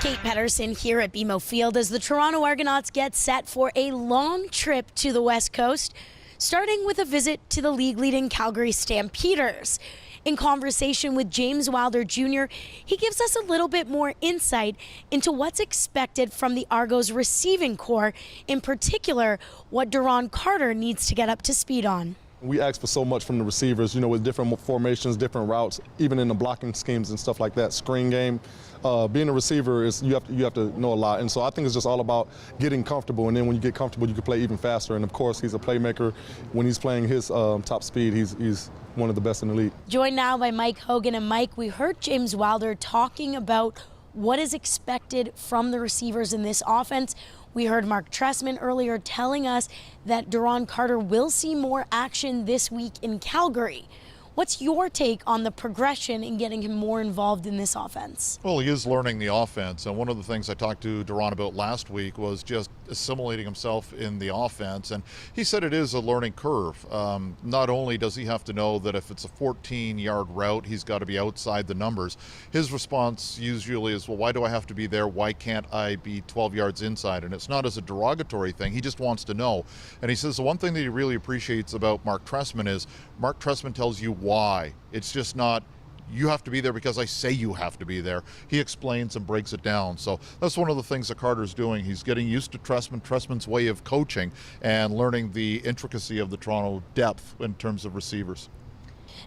Kate Pedersen here at BMO Field as the Toronto Argonauts get set for a long trip to the West Coast, starting with a visit to the league-leading Calgary Stampeders. In conversation with James Wilder Jr., he gives us a little bit more insight into what's expected from the Argos receiving corps, in particular, what Duron Carter needs to get up to speed on. We ask for so much from the receivers, with different formations, different routes, even in the blocking schemes and stuff like that, screen game. Being a receiver, you have to know a lot. And so I think it's just all about getting comfortable. And then when you get comfortable, you can play even faster. And, of course, he's a playmaker. When he's playing his top speed, he's one of the best in the league. Joined now by Mike Hogan. And, Mike, we heard James Wilder talking about what is expected from the receivers in this offense. We heard Mark Trestman earlier telling us that Duron Carter will see more action this week in Calgary. What's your take on the progression in getting him more involved in this offense? Well, he is learning the offense, and one of the things I talked to Duron about last week was just assimilating himself in the offense, and he said it is a learning curve. Not only does he have to know that if it's a 14-yard route, he's got to be outside the numbers. His response usually is, well, why do I have to be there? Why can't I be 12 yards inside? And it's not as a derogatory thing. He just wants to know. And he says the one thing that he really appreciates about Mark Trestman is Mark Trestman tells you why. It's just not, you have to be there because I say you have to be there. He explains and breaks it down. So that's one of the things that Carter's doing. He's getting used to Trestman's way of coaching and learning the intricacy of the Toronto depth in terms of receivers.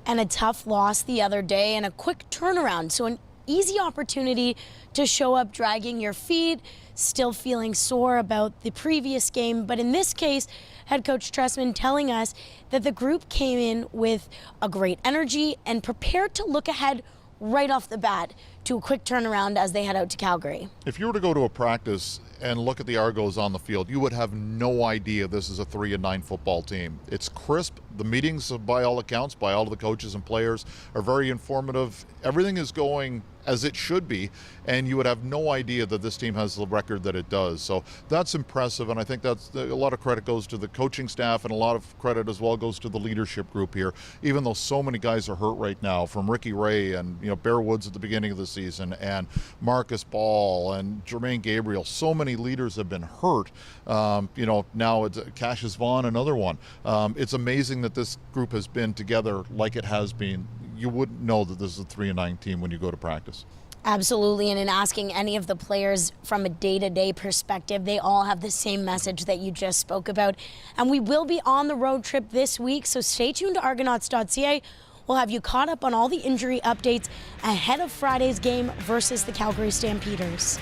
And a tough loss the other day and a quick turnaround. So an easy opportunity to show up dragging your feet, still feeling sore about the previous game. But in this case, head coach Trestman telling us that the group came in with a great energy and prepared to look ahead right off the bat to a quick turnaround as they head out to Calgary. If you were to go to a practice and look at the Argos on the field, you would have no idea this is a 3-9 football team. It's crisp. The meetings, by all accounts, by all of the coaches and players, are very informative. Everything is going as it should be, and you would have no idea that this team has the record that it does. So that's impressive, and I think that's a lot of credit goes to the coaching staff, and a lot of credit as well goes to the leadership group here, even though so many guys are hurt right now, from Ricky Ray and Bear Woods at the beginning of the season, and Marcus Ball and Jermaine Gabriel. So many leaders have been hurt. Now it's Cassius Vaughn, another one. It's amazing that this group has been together like it has been. You wouldn't know that this is a 3-9 team when you go to practice. Absolutely, and in asking any of the players from a day-to-day perspective, they all have the same message that you just spoke about. And we will be on the road trip this week, so stay tuned to Argonauts.ca. We'll have you caught up on all the injury updates ahead of Friday's game versus the Calgary Stampeders.